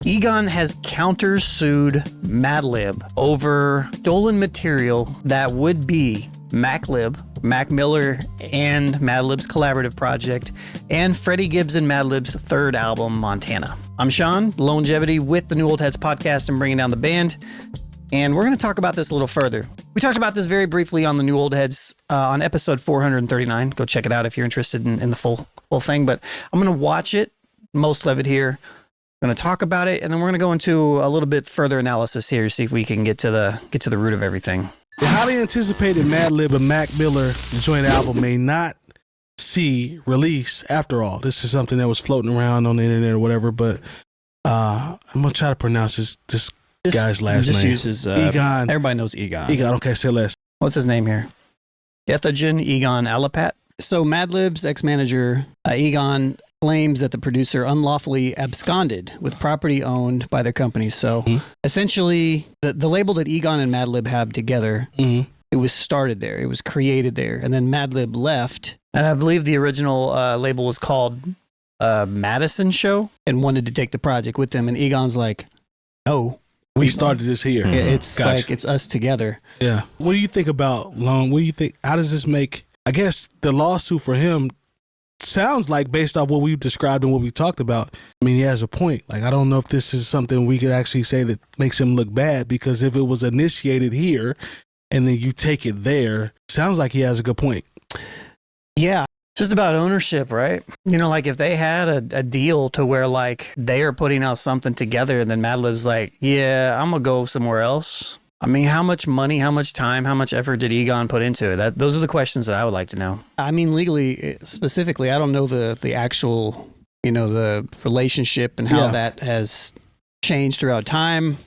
Egon has countersued Madlib over stolen material that would be Madlib, Mac Miller, and Madlib's collaborative project, and Freddie Gibbs and Madlib's third album, Montana. I'm Sean, Longevity with the New Old Heads podcast and Bringing Down the Band, and we're going to talk about this a little further. We talked about this very briefly on the New Old Heads on episode 439. Go check it out if you're interested in the full thing, but I'm going to watch it, most of it here. I'm going to talk about it, and then we're going to go into a little bit further analysis here, see if we can get to the root of everything. The highly anticipated Madlib and Mac Miller joint album may not see release after all. This is something that was floating around on the internet or whatever, but I'm going to try to pronounce this guy's last name. Just uses Egon. Everybody knows Egon. Egon, okay, say less. What's his name here? 𝗕𝗔𝗡𝗚𝗓. So Madlib's ex-manager, Egon, claims that the producer unlawfully absconded with property owned by their company. So essentially, the label that Egon and Madlib have together, it was started there. It was created there. And then Madlib left. And I believe the original label was called Madison Show and wanted to take the project with them. And Egon's like, no. We started this here. It's like, it's us together. Yeah. What do you think about Long? What do you think? How does this make, I guess the lawsuit for him sounds like, based off what we've described and what we talked about, I mean, he has a point. Like, I don't know if this is something we could actually say that makes him look bad, because if it was initiated here and then you take it there, sounds like he has a good point. Yeah. It's just about ownership, right? You know, like if they had a deal to where like they are putting out something together and then Madlib's like, yeah, I'm going to go somewhere else. I mean, how much money, how much time, how much effort did Egon put into it? Those are the questions that I would like to know. I mean, legally, specifically, I don't know the actual, the relationship and how that has changed throughout time.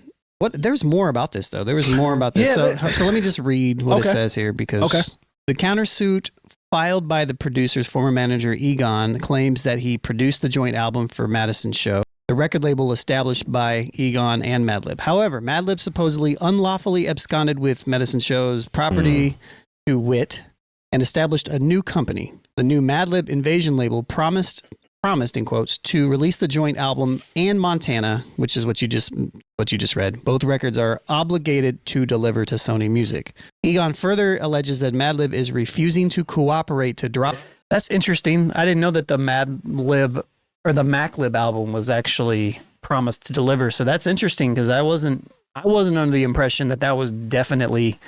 There's more about this, though. There was more about this. So let me just read what it says here, because the countersuit filed by the producer's former manager, Egon, claims that he produced the joint album for Madison Show, the record label established by Egon and Madlib. However, Madlib supposedly unlawfully absconded with Madison Show's property to wit and established a new company. The new Madlib Invasion label promised in quotes to release the joint album and Montana, which is what you just read. Both records are obligated to deliver to Sony Music. Egon further alleges that Madlib is refusing to cooperate to drop. That's interesting. I didn't know that the Madlib or the Madlib album was actually promised to deliver. So that's interesting, because I wasn't under the impression that was definitely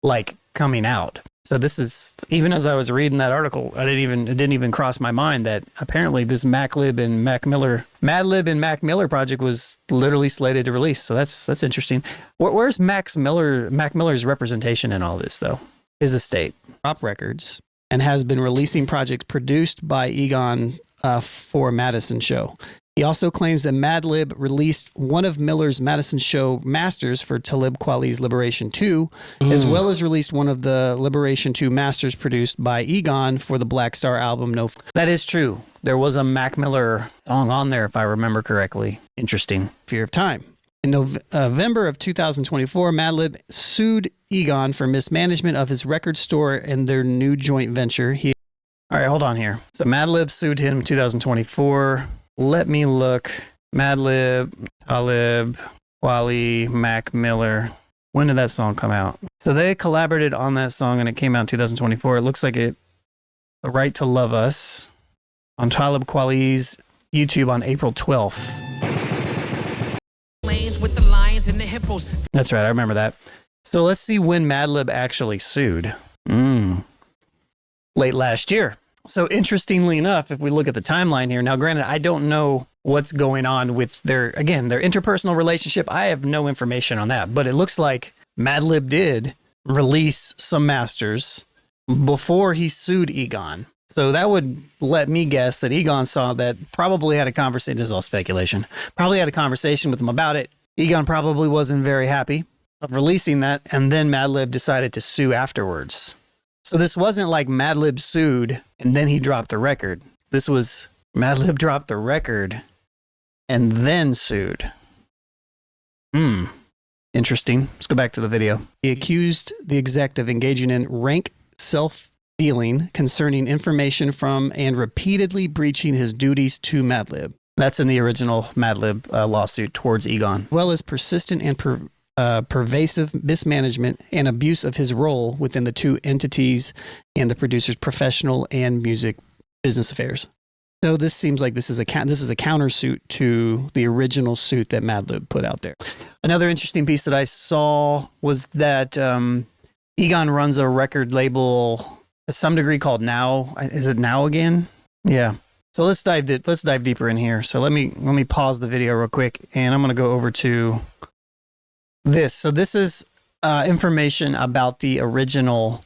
like coming out. So this is, even as I was reading that article, it didn't even cross my mind that apparently this Madlib and Mac Miller project was literally slated to release. So that's interesting. Where's Mac Miller's representation in all this, though? His estate, Drop Records, and has been releasing projects produced by Egon for Madison Show. He also claims that Madlib released one of Miller's Madison Show masters for 𝗕𝗥𝗪𝗡𝗚's Liberation 2, as well as released one of the Liberation 2 masters produced by Egon for the Black Star album. No, that is true. There was a Mac Miller song on there, if I remember correctly. Interesting. Fear of Time. In November of 2024, Madlib sued Egon for mismanagement of his record store and their new joint venture. All right, hold on here. So Madlib sued him in 2024. Let me look. Madlib, 𝗕𝗥𝗪𝗡𝗚, Mac Miller. When did that song come out? So they collaborated on that song and it came out in 2024. It looks like The Right to Love Us on 𝗕𝗥𝗪𝗡𝗚's YouTube on April 12th. With the lions and the hippos. That's right, I remember that. So let's see when Madlib actually sued. Late last year. So interestingly enough, if we look at the timeline here, now granted, I don't know what's going on with their interpersonal relationship. I have no information on that, but it looks like Madlib did release some masters before he sued Egon. So that would let me guess that Egon saw that, probably had a conversation, this is all speculation, probably had a conversation with him about it. Egon probably wasn't very happy of releasing that, and then Madlib decided to sue afterwards. So this wasn't like Madlib sued and then he dropped the record. This was Madlib dropped the record and then sued. Interesting. Let's go back to the video. He accused the exec of engaging in rank self-dealing concerning information from and repeatedly breaching his duties to Madlib. That's in the original Madlib lawsuit towards Egon. As well as persistent and pervasive mismanagement and abuse of his role within the two entities and the producer's professional and music business affairs. So this seems like this is a countersuit to the original suit that Madlib put out there. Another interesting piece that I saw was that Egon runs a record label to some degree called Now. Is it Now Again? Yeah. So let's dive deeper in here. So let me pause the video real quick, and I'm going to go over to this. So this is information about the original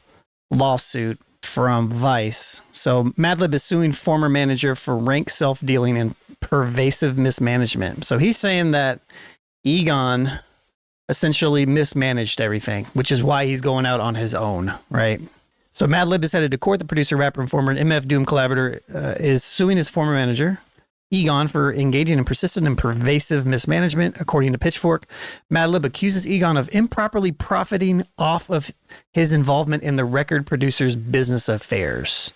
lawsuit from Vice. So Madlib is suing former manager for rank self-dealing and pervasive mismanagement. So he's saying that Egon essentially mismanaged everything, which is why he's going out on his own, right? So Madlib is headed to court. The producer, rapper, and former MF Doom collaborator is suing his former manager, Egon, for engaging in persistent and pervasive mismanagement. According to Pitchfork, Madlib accuses Egon of improperly profiting off of his involvement in the record producer's business affairs.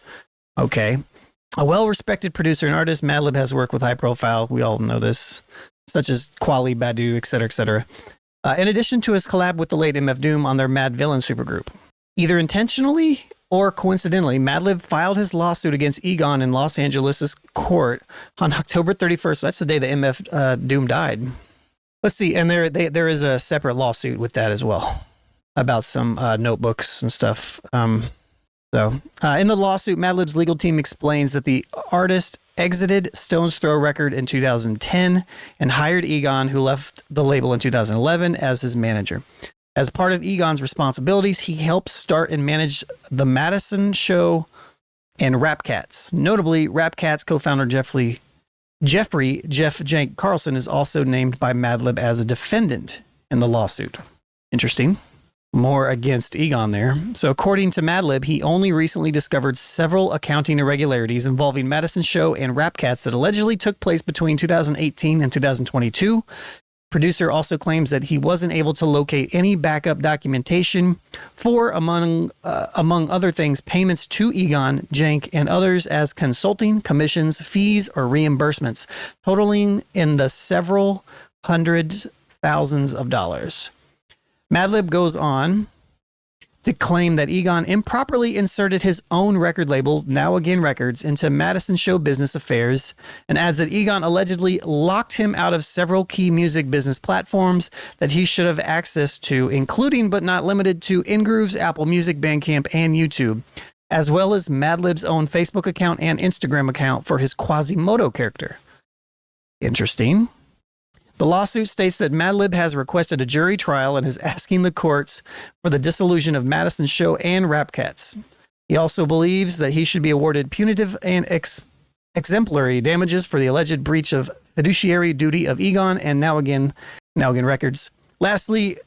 Okay. A well-respected producer and artist, Madlib has worked with high-profile, we all know this, such as 𝗕𝗢𝗪𝗡, etc., etc. In addition to his collab with the late MF Doom on their Mad Villain supergroup. Either intentionally or coincidentally, Madlib filed his lawsuit against Egon in Los Angeles' court on October 31st. So that's the day that MF Doom died. Let's see. And there is a separate lawsuit with that as well about some notebooks and stuff. In the lawsuit, Madlib's legal team explains that the artist exited Stone's Throw record in 2010 and hired Egon, who left the label in 2011, as his manager. As part of Egon's responsibilities, he helped start and manage The Madison Show and Rap Cats. Notably, Rap Cats co-founder Jeff Jank Carlson is also named by Madlib as a defendant in the lawsuit. Interesting. More against Egon there. So according to Madlib, he only recently discovered several accounting irregularities involving Madison Show and Rap Cats that allegedly took place between 2018 and 2022. Producer also claims that he wasn't able to locate any backup documentation for, among other things, payments to Egon, Jank, and others as consulting, commissions, fees, or reimbursements, totaling in the several hundreds thousands of dollars. Madlib goes on to claim that Egon improperly inserted his own record label, Now Again Records, into Madison Show business affairs, and adds that Egon allegedly locked him out of several key music business platforms that he should have access to, including but not limited to InGrooves, Apple Music, Bandcamp, and YouTube, as well as Madlib's own Facebook account and Instagram account for his Quasimodo character. Interesting. The lawsuit states that Madlib has requested a jury trial and is asking the courts for the dissolution of Madison Show and Rap Cats. He also believes that he should be awarded punitive and exemplary damages for the alleged breach of fiduciary duty of Egon and Now Again Records. Lastly,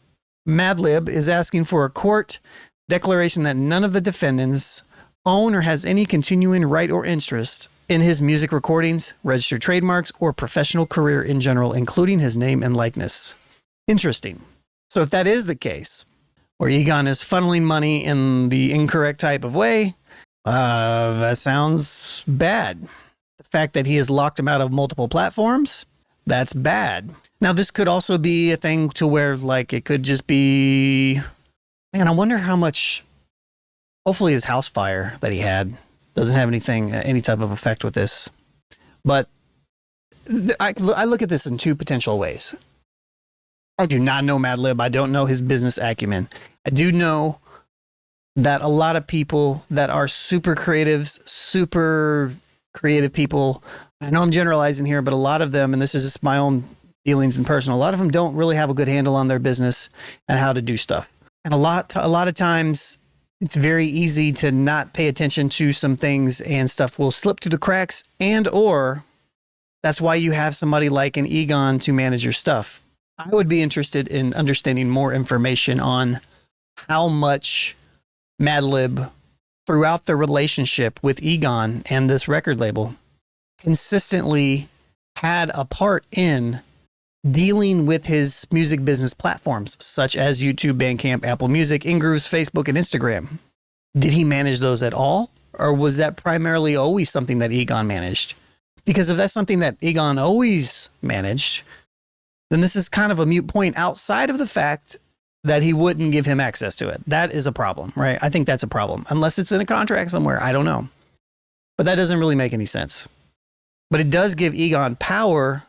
Madlib is asking for a court declaration that none of the defendants own or has any continuing right or interest in his music recordings, registered trademarks, or professional career in general, including his name and likeness. Interesting. So if that is the case, where Egon is funneling money in the incorrect type of way, that sounds bad. The fact that he has locked him out of multiple platforms, that's bad. Now, this could also be a thing to where, like, it could just be, man, I wonder how much, hopefully his house fire that he had doesn't have any type of effect with this. But I look at this in two potential ways. I do not know Madlib. I don't know his business acumen. I do know that a lot of people that are super creative people, I know I'm generalizing here, but a lot of them, and this is just my own dealings in person, a lot of them don't really have a good handle on their business and how to do stuff. And a lot of times, it's very easy to not pay attention to some things and stuff will slip through the cracks, and or that's why you have somebody like an Egon to manage your stuff. I would be interested in understanding more information on how much Madlib, throughout the relationship with Egon and this record label, consistently had a part in dealing with his music business platforms, such as YouTube, Bandcamp, Apple Music, InGrooves, Facebook, and Instagram. Did he manage those at all? Or was that primarily always something that Egon managed? Because if that's something that Egon always managed, then this is kind of a moot point outside of the fact that he wouldn't give him access to it. That is a problem, right? I think that's a problem. Unless it's in a contract somewhere. I don't know. But that doesn't really make any sense. But it does give Egon power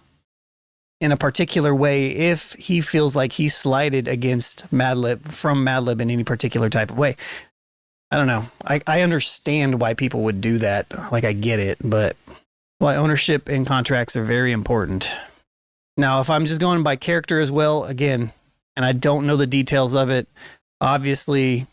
in a particular way if he feels like he's slighted against Madlib in any particular type of way. I don't know. I understand why people would do that. Like, I get it, but why ownership and contracts are very important. Now, if I'm just going by character as well, again, and I don't know the details of it, obviously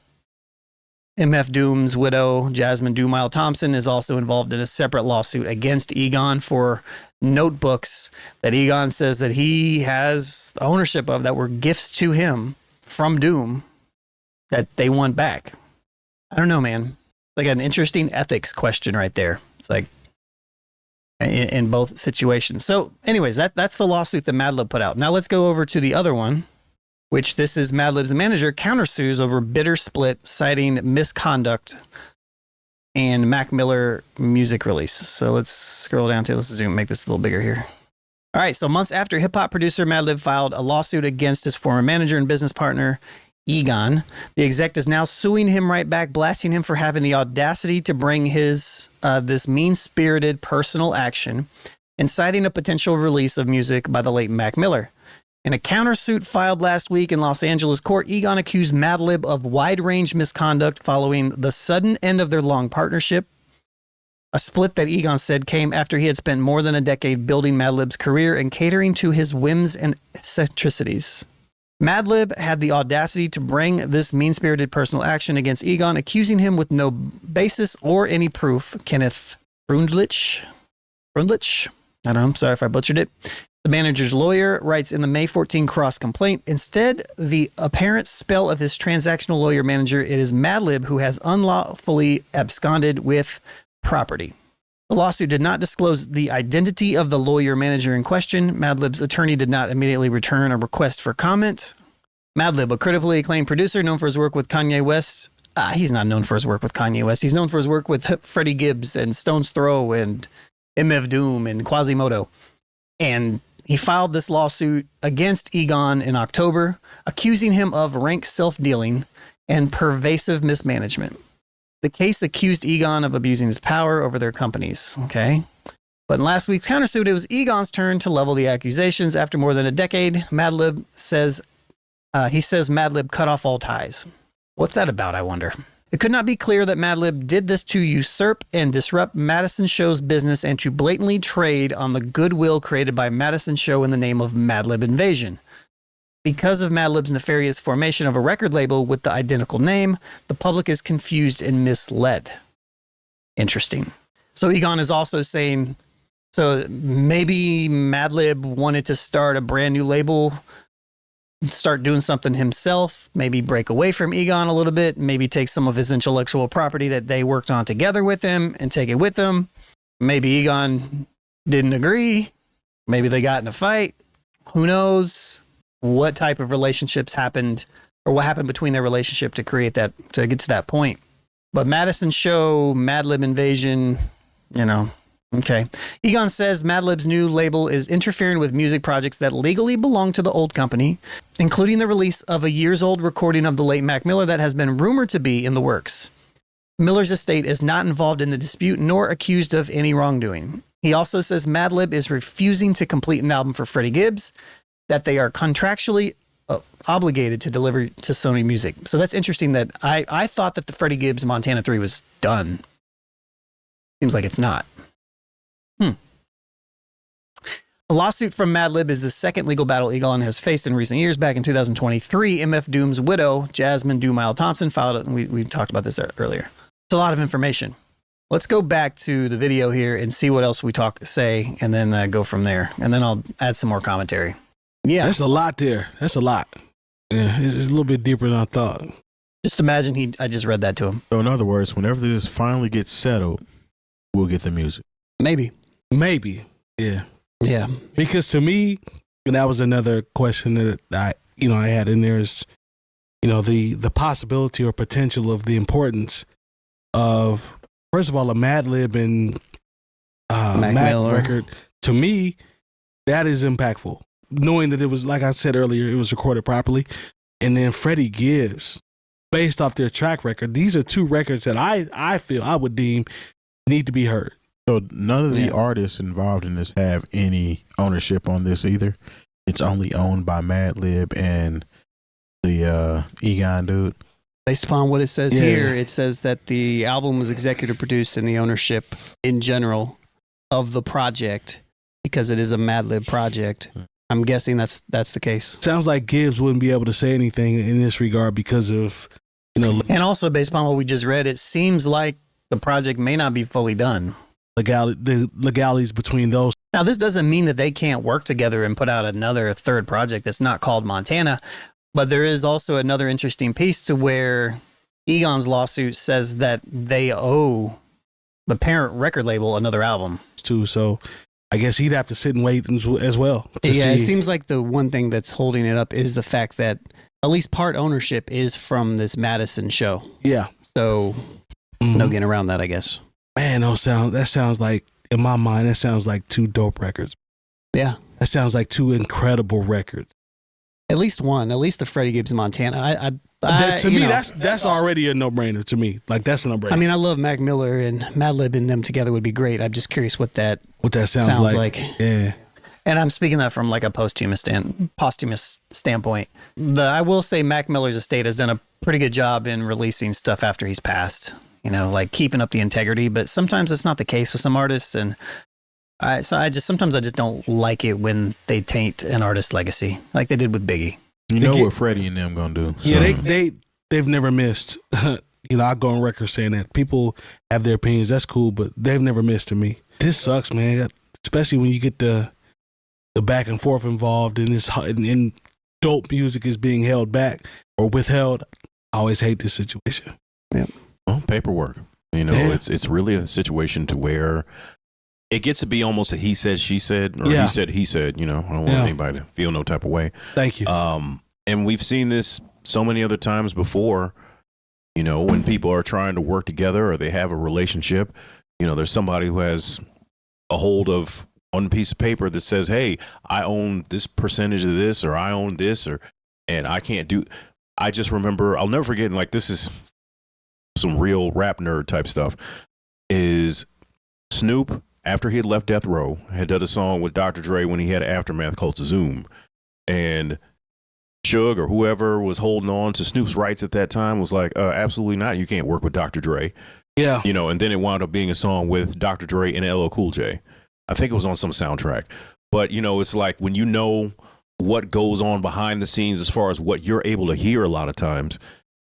MF Doom's widow, Jasmine 𝗕𝗥𝗡𝗚, is also involved in a separate lawsuit against Egon for notebooks that Egon says that he has ownership of that were gifts to him from Doom that they want back. I don't know, man. Like an interesting ethics question right there. It's like in both situations. So anyways, that's the lawsuit that Madlib put out. Now let's go over to the other one, which this is Madlib's manager countersues over bitter split, citing misconduct and Mac Miller music release. So let's scroll down to, let's zoom, make this a little bigger here. All right. So months after hip hop producer Madlib filed a lawsuit against his former manager and business partner, Egon, the exec is now suing him right back, blasting him for having the audacity to bring his this mean-spirited personal action and citing a potential release of music by the late Mac Miller. In a countersuit filed last week in Los Angeles court, Egon accused Madlib of wide-range misconduct following the sudden end of their long partnership, a split that Egon said came after he had spent more than a decade building Madlib's career and catering to his whims and eccentricities. Madlib had the audacity to bring this mean-spirited personal action against Egon, accusing him with no basis or any proof. 𝗕𝗥𝗓𝗡𝗚𝗓? I don't know. I'm sorry if I butchered it. The manager's lawyer writes in the May 14 cross complaint, instead, the apparent spell of his transactional lawyer manager, it is Madlib who has unlawfully absconded with property. The lawsuit did not disclose the identity of the lawyer manager in question. Madlib's attorney did not immediately return a request for comment. Madlib, a critically acclaimed producer known for his work with Kanye West. He's not known for his work with Kanye West. He's known for his work with Freddie Gibbs and Stone's Throw and MF Doom and Quasimodo. And he filed this lawsuit against Egon in October, accusing him of rank self-dealing and pervasive mismanagement. The case accused Egon of abusing his power over their companies. Okay. But in last week's countersuit, it was Egon's turn to level the accusations. After more than a decade, Madlib says, Madlib cut off all ties. What's that about, I wonder? It could not be clear that Madlib did this to usurp and disrupt Madison Show's business and to blatantly trade on the goodwill created by Madison Show in the name of Madlib Invasion. Because of Madlib's nefarious formation of a record label with the identical name, the public is confused and misled. Interesting. So Egon is also saying, so maybe Madlib wanted to start a brand new label, start doing something himself, maybe break away from Egon a little bit, maybe take some of his intellectual property that they worked on together with him and take it with them. Maybe Egon didn't agree. Maybe they got in a fight. Who knows what type of relationships happened or what happened between their relationship to create that, to get to that point. But Madison Show, Madlib Invasion, okay. Egon says Madlib's new label is interfering with music projects that legally belong to the old company, including the release of a years-old recording of the late Mac Miller that has been rumored to be in the works. Miller's estate is not involved in the dispute nor accused of any wrongdoing. He also says Madlib is refusing to complete an album for Freddie Gibbs, that they are contractually obligated to deliver to Sony Music. So that's interesting that I thought that the Freddie Gibbs Montana 3 was done. Seems like it's not. A lawsuit from Madlib is the second legal battle Egon has faced in recent years. Back in 2023, MF Doom's widow, Jasmine 𝗕𝗥𝗓𝗡𝗚, filed it, and we talked about this earlier. It's a lot of information. Let's go back to the video here and see what else we say, and then go from there. And then I'll add some more commentary. Yeah. That's a lot there. That's a lot. Yeah, it's a little bit deeper than I thought. Just imagine I just read that to him. So in other words, whenever this finally gets settled, we'll get the music. Maybe. Yeah. Yeah. Because to me, and that was another question that I had in there is, the possibility or potential of the importance of, first of all, a Madlib and Mac record, to me, that is impactful. Knowing that it was, like I said earlier, it was recorded properly. And then Freddie Gibbs, based off their track record, these are two records that I feel I would deem need to be heard. So none of the artists involved in this have any ownership on this either. It's only owned by Madlib and the Egon dude. Based upon what it says here, it says that the album was executive produced and the ownership in general of the project, because it is a Madlib project. I'm guessing that's the case. Sounds like Gibbs wouldn't be able to say anything in this regard because of, and also based upon what we just read, it seems like the project may not be fully done. The legalities between those. Now, this doesn't mean that they can't work together and put out another third project that's not called Montana, but there is also another interesting piece to where Egon's lawsuit says that they owe the parent record label another album too. So I guess he'd have to sit and wait as well. It seems like the one thing that's holding it up is the fact that at least part ownership is from this Madison show. Yeah. So no getting around that, I guess. Man, that sounds like, in my mind, that sounds like two dope records. Yeah. That sounds like two incredible records. At least one. At least the Freddie Gibbs Montana. To me, that's already a no-brainer to me. Like, that's a no-brainer. I mean, I love Mac Miller and Madlib and them together would be great. I'm just curious what that sounds like. Yeah. And I'm speaking that from like a posthumous standpoint. I will say Mac Miller's estate has done a pretty good job in releasing stuff after he's passed. Like keeping up the integrity, but sometimes it's not the case with some artists, and sometimes I just don't like it when they taint an artist's legacy, like they did with Biggie. You know what Freddie and them gonna do? So. Yeah, they've never missed. I go on record saying that people have their opinions. That's cool, but they've never missed to me. This sucks, man. Especially when you get the back and forth involved, and dope music is being held back or withheld. I always hate this situation. Yeah. Well, paperwork. It's really a situation to where it gets to be almost a he said, she said, or he said. I don't want anybody to feel no type of way. Thank you. And we've seen this so many other times before. When people are trying to work together or they have a relationship, there's somebody who has a hold of one piece of paper that says, "Hey, I own this percentage of this, or I own this, and I can't do." I just remember, I'll never forget. Like, this is some real rap nerd type stuff. Is Snoop, after he had left Death Row, had done a song with Dr. Dre when he had Aftermath called Zoom, and Suge or whoever was holding on to Snoop's rights at that time was like, absolutely not. You can't work with Dr. Dre. Yeah. And then it wound up being a song with Dr. Dre and LL Cool J. I think it was on some soundtrack. But, it's like when you know what goes on behind the scenes as far as what you're able to hear a lot of times,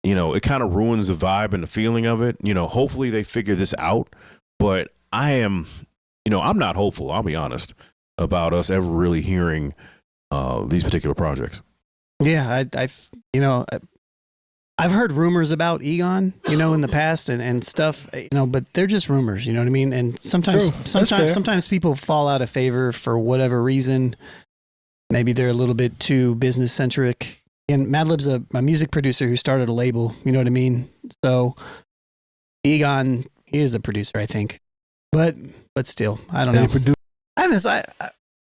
it kind of ruins the vibe and the feeling of it. Hopefully they figure this out. But I am, I'm not hopeful, I'll be honest, about us ever really hearing these particular projects. Yeah, I've heard rumors about Egon, in the past and stuff, but they're just rumors, you know what I mean? And sometimes people fall out of favor for whatever reason. Maybe they're a little bit too business centric. And Madlib's a music producer who started a label, you know what I mean? So Egon is a producer, I think. But still, I don't know.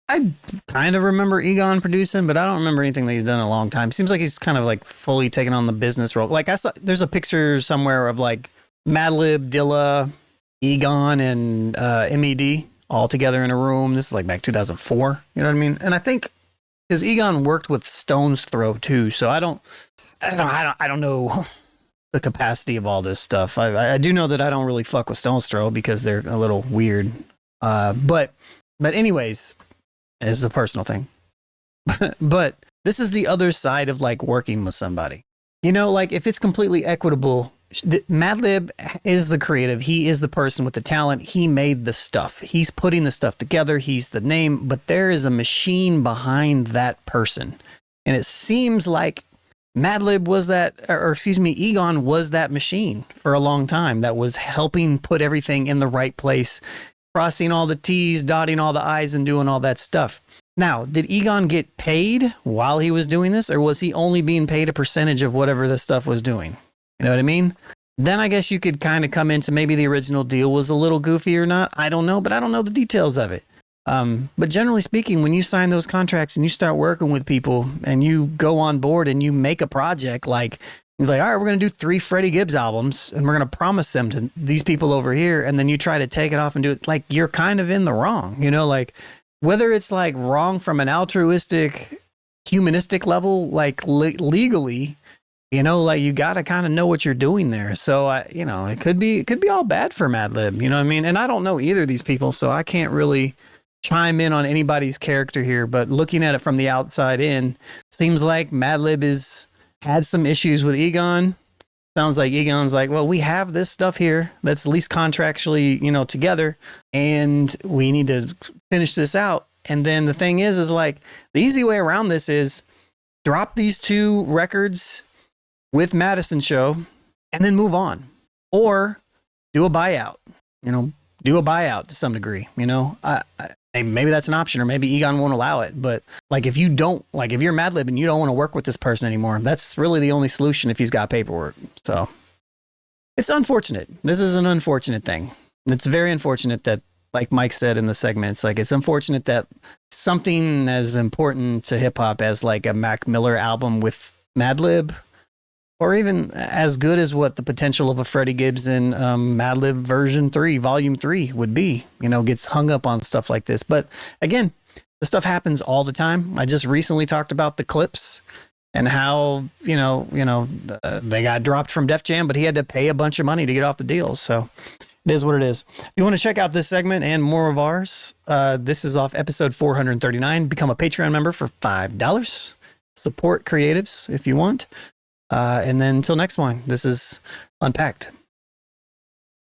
I kind of remember Egon producing, but I don't remember anything that he's done in a long time. Seems like he's kind of like fully taken on the business role. Like I saw, there's a picture somewhere of like Madlib, Dilla, Egon, and MED all together in a room. This is like back 2004. You know what I mean? And I think because Egon worked with Stone's Throw too, so I don't know the capacity of all this stuff. I do know that I don't really fuck with Stone's Throw because they're a little weird. But anyways. It's a personal thing. But this is the other side of like working with somebody. Like if it's completely equitable, Madlib is the creative. He is the person with the talent. He made the stuff. He's putting the stuff together. He's the name, but there is a machine behind that person. And it seems like Madlib was Egon was that machine for a long time that was helping put everything in the right place, crossing all the T's, dotting all the I's, and doing all that stuff. Now, did Egon get paid while he was doing this, or was he only being paid a percentage of whatever the stuff was doing? You know what I mean? then I guess you could kind of come into maybe the original deal was a little goofy or not. I don't know, but I don't know the details of it. But generally speaking, when you sign those contracts and you start working with people and you go on board and you make a project like, you're like, all right, we're going to do 3 Freddie Gibbs albums and we're going to promise them to these people over here. And then you try to take it off and do it, like, you're kind of in the wrong, you know, like whether it's like wrong from an altruistic, humanistic level, like legally, you know, like you got to kind of know what you're doing there. So, you know, it could be all bad for Madlib, you know what I mean? And I don't know either of these people, so I can't really chime in on anybody's character here, but looking at it from the outside in, seems like Madlib had some issues with Egon. Sounds like Egon's like, well, we have this stuff here that's at least contractually, you know, together, and we need to finish this out. And then the thing is like, the easy way around this is drop these 2 records with Madison Show and then move on, or do a buyout, you know, do a buyout to some degree, you know. Maybe that's an option, or maybe Egon won't allow it. But like, if you're Madlib and you don't want to work with this person anymore, that's really the only solution if he's got paperwork. So it's unfortunate. This is an unfortunate thing. It's very unfortunate that, like Mike said in the segment, it's like, it's unfortunate that something as important to hip hop as like a Mac Miller album with Madlib, or even as good as what the potential of a Freddie Gibbs and Madlib version 3, volume 3 would be, you know, gets hung up on stuff like this. But again, this stuff happens all the time. I just recently talked about the clips and how, you know, they got dropped from Def Jam, but he had to pay a bunch of money to get off the deal. So it is what it is. If you want to check out this segment and more of ours, this is off episode 439. Become a Patreon member for $5. Support creatives if you want. And then until next one, this is Unpacked.